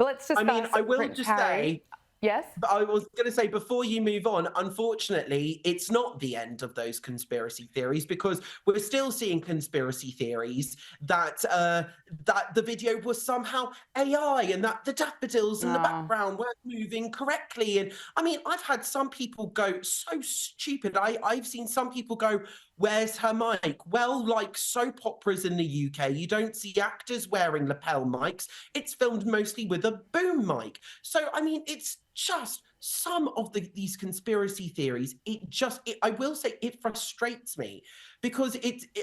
But let's discuss I mean, I will Prince just Harry. say, Yes? but I was going to say, before you move on, unfortunately, it's not the end of those conspiracy theories, because we're still seeing conspiracy theories that that the video was somehow AI, and that the daffodils in the Oh, background weren't moving correctly. And I mean, I've had some people go so stupid. I've seen some people go, "Where's her mic?" Well, like soap operas in the UK, you don't see actors wearing lapel mics. It's filmed mostly with a boom mic. So, I mean, it's just some of these conspiracy theories. I will say, it frustrates me, because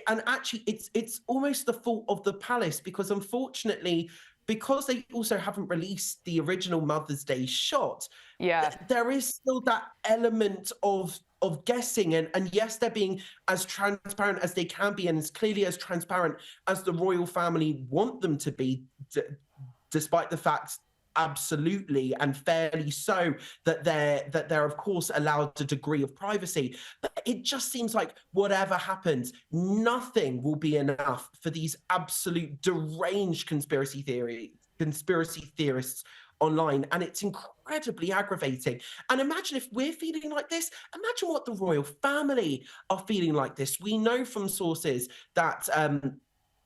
and actually it's almost the fault of the palace, because unfortunately, because they also haven't released the original Mother's Day shot, yeah. there is still that element of guessing, and yes, they're being as transparent as they can be, and as clearly as transparent as the royal family want them to be, despite the fact, absolutely and fairly so, that they're of course allowed a degree of privacy. But it just seems like whatever happens, nothing will be enough for these absolute deranged conspiracy theorists online, and it's incredibly aggravating. And imagine if we're feeling like this, imagine what the royal family are feeling like this. We know from sources that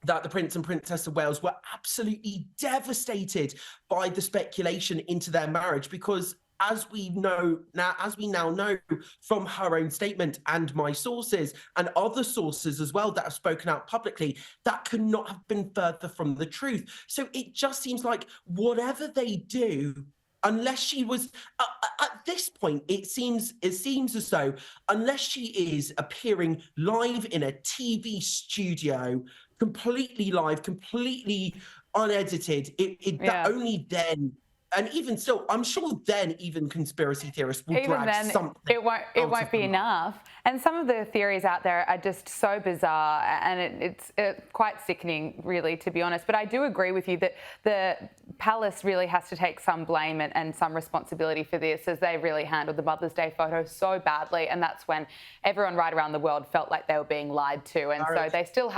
that the Prince and Princess of Wales were absolutely devastated by the speculation into their marriage, because as we now know from her own statement and my sources and other sources as well that have spoken out publicly, that could not have been further from the truth. So it just seems like whatever they do, unless she was at this point, it seems as though, unless she is appearing live in a TV studio, completely live, completely unedited, that Yeah. only then, and even still, I'm sure then even conspiracy theorists will Even drag then, something it out of won't be the mud. enough. And some of the theories out there are just so bizarre, and it's quite sickening, really, to be honest. But I do agree with you that the palace really has to take some blame and some responsibility for this, as they really handled the Mother's Day photo so badly, and that's when everyone right around the world felt like they were being lied to. And so they still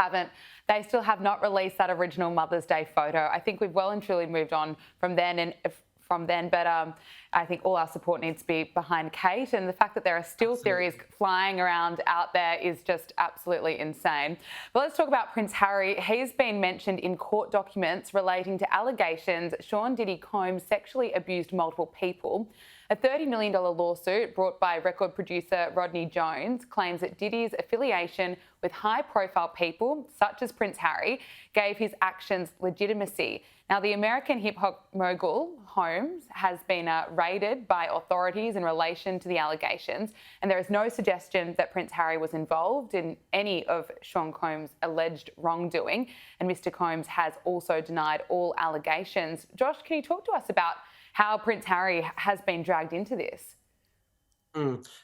have not released that original Mother's Day photo. I think we've well and truly moved on from then, but I think all our support needs to be behind Kate, and the fact that there are still theories flying around out there is just absolutely insane. But let's talk about Prince Harry. He's been mentioned in court documents relating to allegations Sean Diddy Combs sexually abused multiple people. A $30 million lawsuit brought by record producer Rodney Jones claims that Diddy's affiliation with high-profile people, such as Prince Harry, gave his actions legitimacy. Now, the American hip-hop mogul, Combs, has been raided by authorities in relation to the allegations, and there is no suggestion that Prince Harry was involved in any of Sean Combs' alleged wrongdoing, and Mr. Combs has also denied all allegations. Josh, can you talk to us about how Prince Harry has been dragged into this?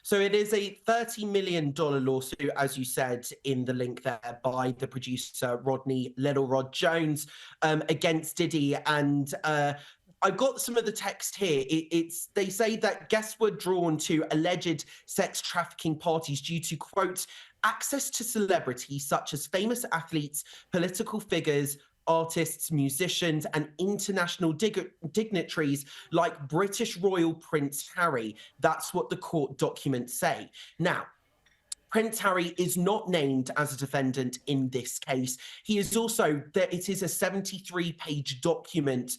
So it is a $30 million lawsuit, as you said in the link there, by the producer Rodney Little Rod Jones against Diddy. And I've got some of the text here. They say that guests were drawn to alleged sex trafficking parties due to, quote, access to celebrities such as famous athletes, political figures, artists, musicians, and international dignitaries like British Royal Prince Harry. That's what the court documents say. Now, Prince Harry is not named as a defendant in this case. He is also, it is a 73-page document.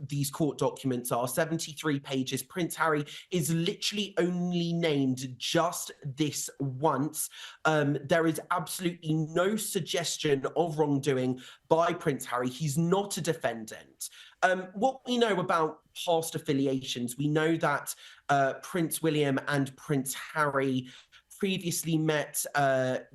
These court documents are 73 pages. Prince Harry is literally only named just this once. There is absolutely no suggestion of wrongdoing by Prince Harry. He's not a defendant. What we know about past affiliations, we know that Prince William and Prince Harry previously met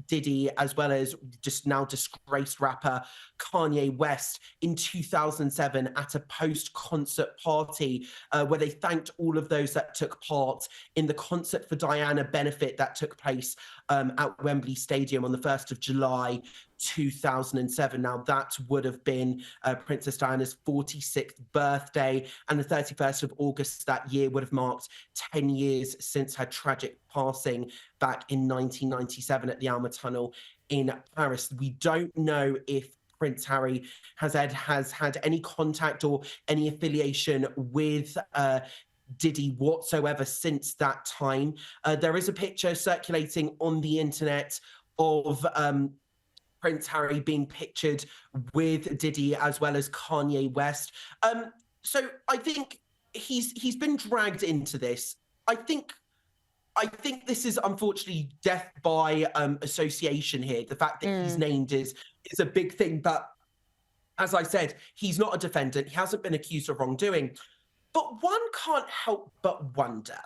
Diddy, as well as just now disgraced rapper Kanye West, in 2007 at a post-concert party where they thanked all of those that took part in the Concert for Diana benefit that took place at Wembley Stadium on the 1st of July 2007. Now, that would have been Princess Diana's 46th birthday, and the 31st of August that year would have marked 10 years since her tragic passing back in 1997 at the Alma Tunnel in Paris. We don't know if Prince Harry has had any contact or any affiliation with Diddy whatsoever since that time. There is a picture circulating on the internet of Prince Harry being pictured with Diddy as well as Kanye West. So I think he's been dragged into this. I think this is unfortunately death by association here. The fact that he's named is a big thing, but as I said, he's not a defendant. He hasn't been accused of wrongdoing. But one can't help but wonder,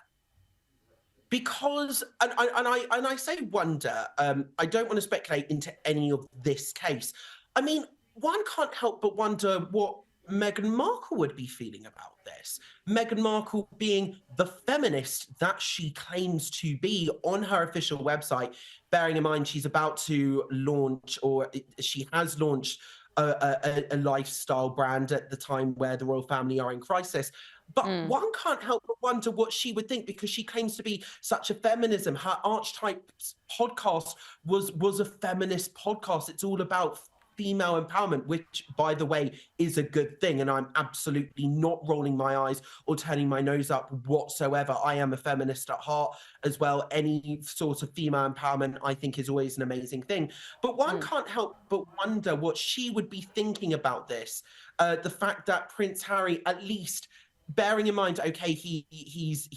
because, and I say wonder, I don't want to speculate into any of this case. I mean, one can't help but wonder what Meghan Markle would be feeling about this. Meghan Markle being the feminist that she claims to be on her official website, bearing in mind she's about to launch, or she has launched, a lifestyle brand at the time where the royal family are in crisis. But one can't help but wonder what she would think, because she claims to be such a feminism. Her Archetype podcast was a feminist podcast. It's all about female empowerment, which, by the way, is a good thing. And I'm absolutely not rolling my eyes or turning my nose up whatsoever. I am a feminist at heart as well. Any sort of female empowerment, I think, is always an amazing thing. But one can't help but wonder what she would be thinking about this. The fact that Prince Harry, at least, bearing in mind, okay, he's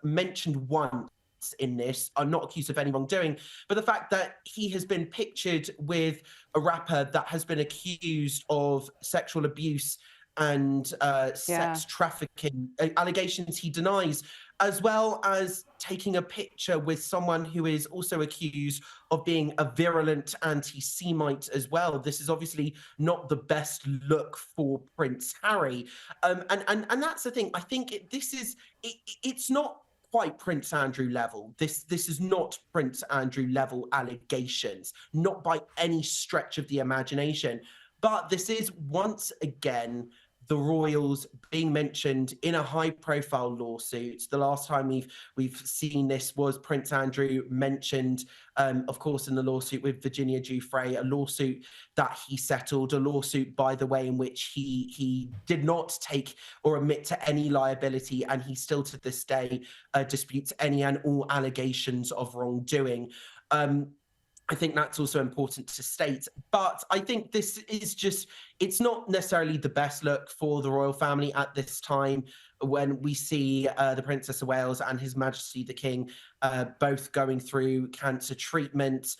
mentioned once in this, are not accused of any wrongdoing, but the fact that he has been pictured with a rapper that has been accused of sexual abuse and sex trafficking allegations he denies, as well as taking a picture with someone who is also accused of being a virulent anti-Semite as well. This is obviously not the best look for Prince Harry. And that's the thing. I think it's not quite Prince Andrew level. This is not Prince Andrew level allegations, not by any stretch of the imagination. But this is once again the royals being mentioned in a high-profile lawsuit. The last time we've seen this was Prince Andrew mentioned, of course, in the lawsuit with Virginia Giuffre, a lawsuit that he settled, a lawsuit, by the way, in which he did not take or admit to any liability, and he still to this day disputes any and all allegations of wrongdoing. I think that's also important to state. But I think this is just, it's not necessarily the best look for the royal family at this time, when we see the Princess of Wales and His Majesty the King both going through cancer treatment.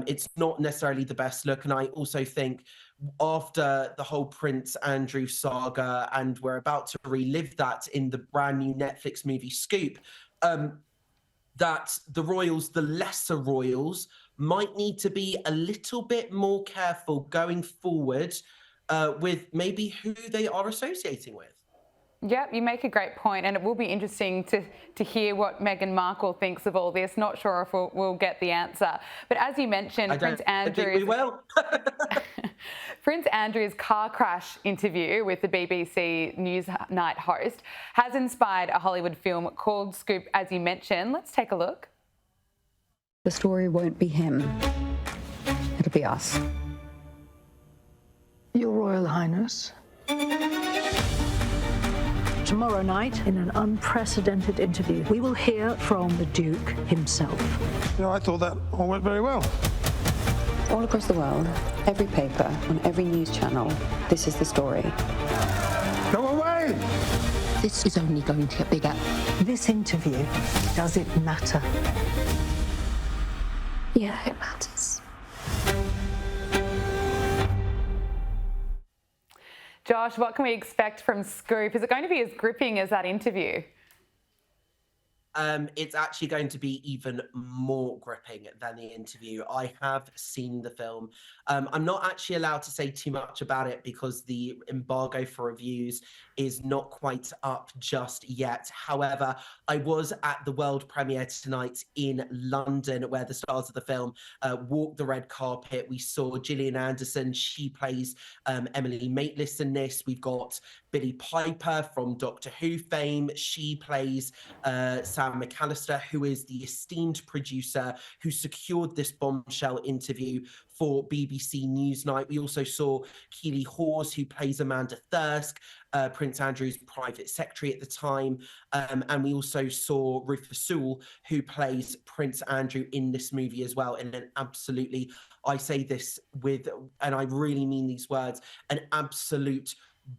It's not necessarily the best look. And I also think after the whole Prince Andrew saga, and we're about to relive that in the brand new Netflix movie Scoop, that the royals, the lesser royals, might need to be a little bit more careful going forward with maybe who they are associating with. Yep, you make a great point, and it will be interesting to hear what Meghan Markle thinks of all this. Not sure if we'll get the answer. But as you mentioned, Prince Andrew's car crash interview with the BBC Newsnight host has inspired a Hollywood film called Scoop, as you mentioned. Let's take a look. The story won't be him. It'll be us. Your Royal Highness. Tomorrow night, in an unprecedented interview, we will hear from the Duke himself. You know, I thought that all went very well. All across the world, every paper, on every news channel, this is the story. Go away! This is only going to get bigger. This interview, does it matter? Yeah, it matters. Josh, what can we expect from Scoop? Is it going to be as gripping as that interview? It's actually going to be even more gripping than the interview. I have seen the film. I'm not actually allowed to say too much about it because the embargo for reviews is not quite up just yet. However, I was at the world premiere tonight in London, where the stars of the film walked the red carpet. We saw Gillian Anderson. She plays Emily Maitlis in this. We've got Billie Piper from Doctor Who fame. She plays Sam Sam McAllister, who is the esteemed producer who secured this bombshell interview for BBC Newsnight. We also saw Keely Hawes, who plays Amanda Thirsk, Prince Andrew's private secretary at the time. And we also saw Rufus Sewell, who plays Prince Andrew in this movie as well. And an absolutely, I say this with, and I really mean these words, an absolute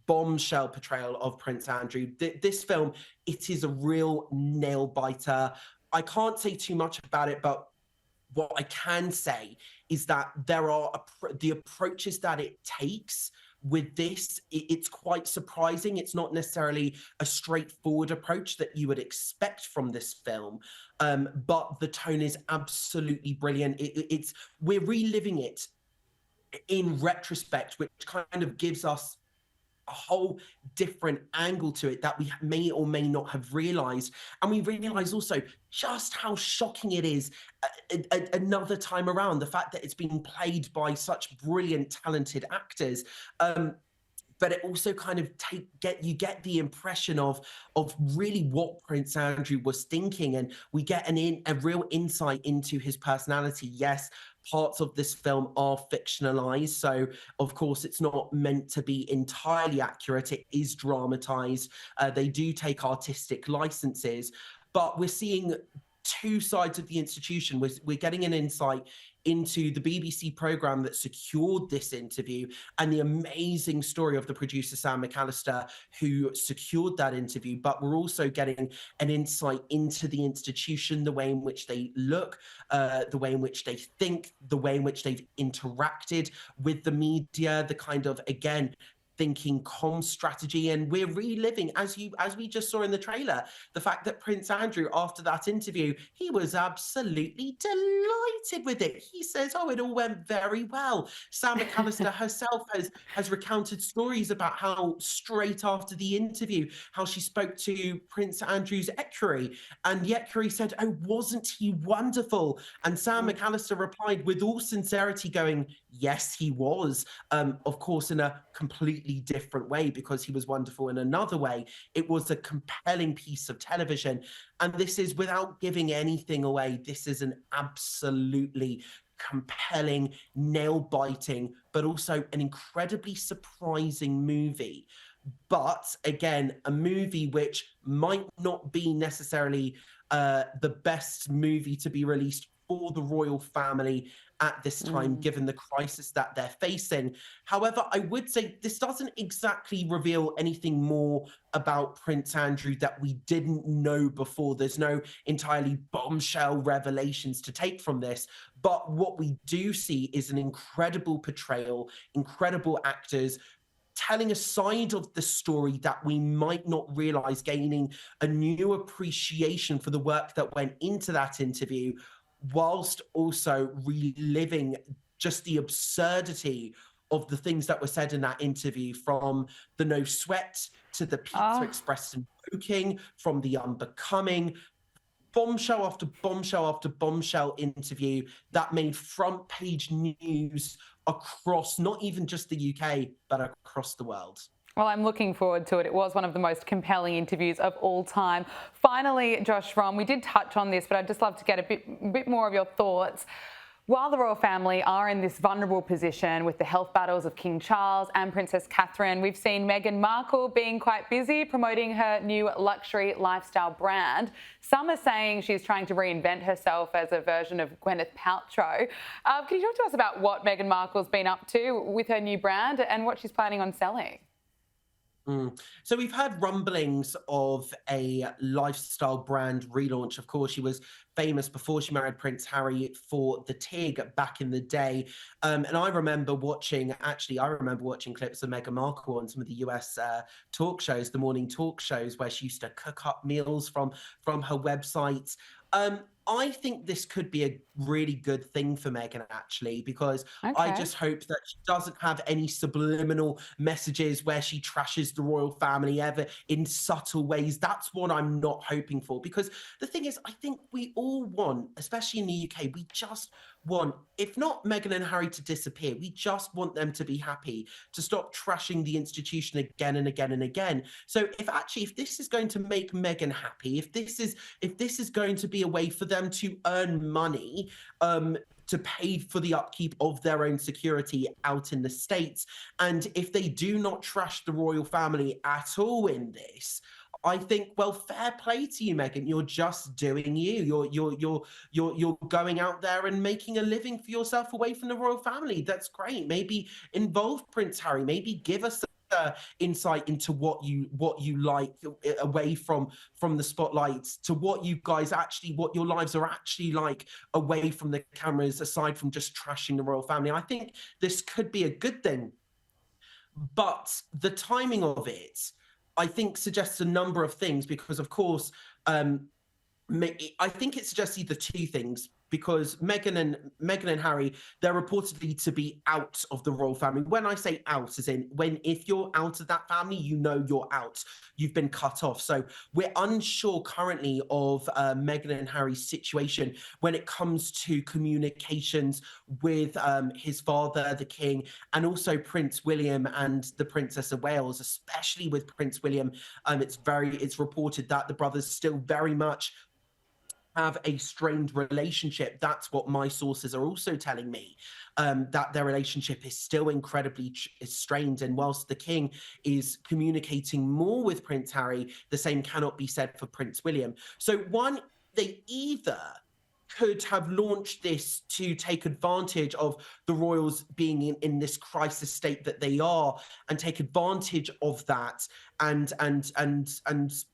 bombshell portrayal of Prince Andrew. This film, it is a real nail biter. I can't say too much about it, but what I can say is that there are the approaches that it takes with this. It's quite surprising. It's not necessarily a straightforward approach that you would expect from this film, but the tone is absolutely brilliant. We're reliving it in retrospect, which kind of gives us a whole different angle to it that we may or may not have realized. And we realize also just how shocking it is another time around, the fact that it's being played by such brilliant, talented actors. But it also kind of you get the impression of really what Prince Andrew was thinking, and we get a real insight into his personality. Yes, parts of this film are fictionalized, so of course it's not meant to be entirely accurate. It is dramatized. They do take artistic licenses, but we're seeing two sides of the institution. We're getting an insight into the BBC programme that secured this interview and the amazing story of the producer Sam McAllister who secured that interview, but we're also getting an insight into the institution, the way in which they look, the way in which they think, the way in which they've interacted with the media, the kind of, again, thinking comm strategy. And we're reliving, as we just saw in the trailer, the fact that Prince Andrew, after that interview, he was absolutely delighted with it. He says, oh, it all went very well. Sam McAllister herself has recounted stories about how straight after the interview, how she spoke to Prince Andrew's equerry, and the equerry said, oh, wasn't he wonderful? And Sam McAllister replied with all sincerity going, yes, he was. Of course, in a completely different way, because he was wonderful in another way. It was a compelling piece of television. And this is, without giving anything away, this is an absolutely compelling, nail-biting, but also an incredibly surprising movie. But again, a movie which might not be necessarily the best movie to be released for the royal family at this time, given the crisis that they're facing. However, I would say this doesn't exactly reveal anything more about Prince Andrew that we didn't know before. There's no entirely bombshell revelations to take from this. But what we do see is an incredible portrayal, incredible actors, telling a side of the story that we might not realize, gaining a new appreciation for the work that went into that interview, whilst also reliving just the absurdity of the things that were said in that interview, from the no sweat to the Pizza Express and poking, from the unbecoming, bombshell after bombshell after bombshell interview that made front page news across not even just the UK, but across the world. Well, I'm looking forward to it. It was one of the most compelling interviews of all time. Finally, Josh Rom, we did touch on this, but I'd just love to get a bit more of your thoughts. While the royal family are in this vulnerable position with the health battles of King Charles and Princess Catherine, we've seen Meghan Markle being quite busy promoting her new luxury lifestyle brand. Some are saying she's trying to reinvent herself as a version of Gwyneth Paltrow. Can you talk to us about what Meghan Markle's been up to with her new brand and what she's planning on selling? So we've heard rumblings of a lifestyle brand relaunch. Of course, she was famous before she married Prince Harry for the TIG back in the day. And I remember watching clips of Meghan Markle on some of the US talk shows, the morning talk shows, where she used to cook up meals from her website. I think this could be a really good thing for Meghan, actually, because I just hope that she doesn't have any subliminal messages where she trashes the royal family ever in subtle ways. That's what I'm not hoping for, because the thing is, I think we all want, especially in the UK, we just want, if not Meghan and Harry to disappear, we just want them to be happy, to stop trashing the institution again and again and again. So if this is going to make Meghan happy, if this is going to be a way for them to earn money, to pay for the upkeep of their own security out in the States, and if they do not trash the royal family at all in this, I think, well, fair play to you, Meghan. You're just doing you. You're going out there and making a living for yourself away from the royal family. That's great. Maybe involve Prince Harry. Maybe give us insight into what you like away from the spotlight, to what you guys actually, what your lives are actually like away from the cameras, aside from just trashing the royal family. I think this could be a good thing, but the timing of it, I think, suggests a number of things, because of course, I think it suggests either two things, because Meghan and Harry, they're reportedly to be out of the royal family. When I say out, as in if you're out of that family, you know you're out. You've been cut off. So we're unsure currently of Meghan and Harry's situation when it comes to communications with his father, the king, and also Prince William and the Princess of Wales, especially with Prince William. It's reported that the brothers still very much have a strained relationship. That's what my sources are also telling me, that their relationship is still incredibly strained. And whilst the king is communicating more with Prince Harry, the same cannot be said for Prince William. So one, they either could have launched this to take advantage of the royals being in this crisis state that they are, and take advantage of that and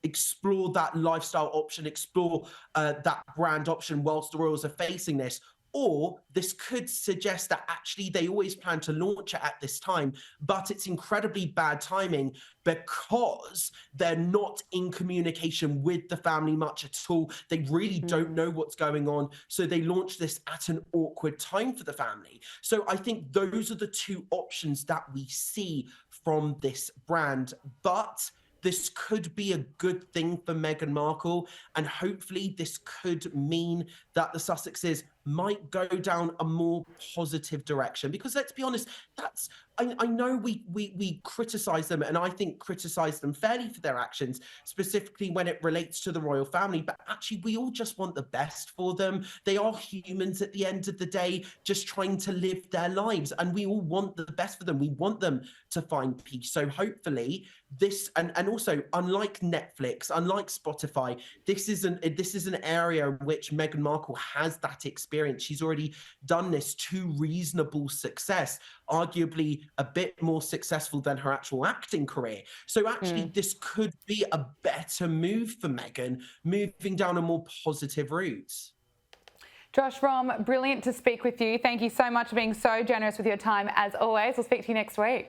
explore that lifestyle option, explore that brand option whilst the royals are facing this. Or this could suggest that actually they always plan to launch it at this time, but it's incredibly bad timing because they're not in communication with the family much at all. They really don't know what's going on. So they launch this at an awkward time for the family. So I think those are the two options that we see from this brand. But this could be a good thing for Meghan Markle, and hopefully this could mean that the Sussexes might go down a more positive direction. Because let's be honest, I know we criticize them, and I think criticize them fairly for their actions, specifically when it relates to the royal family, but actually we all just want the best for them. They are humans at the end of the day, just trying to live their lives, and we all want the best for them. We want them to find peace. So hopefully this, and also, unlike Netflix, unlike Spotify, this is an area in which Meghan Markle has that experience. She's already done this to reasonable success, arguably a bit more successful than her actual acting career. So actually, this could be a better move for Meghan, moving down a more positive route. Josh Rom, brilliant to speak with you. Thank you so much for being so generous with your time as always. We'll speak to you next week.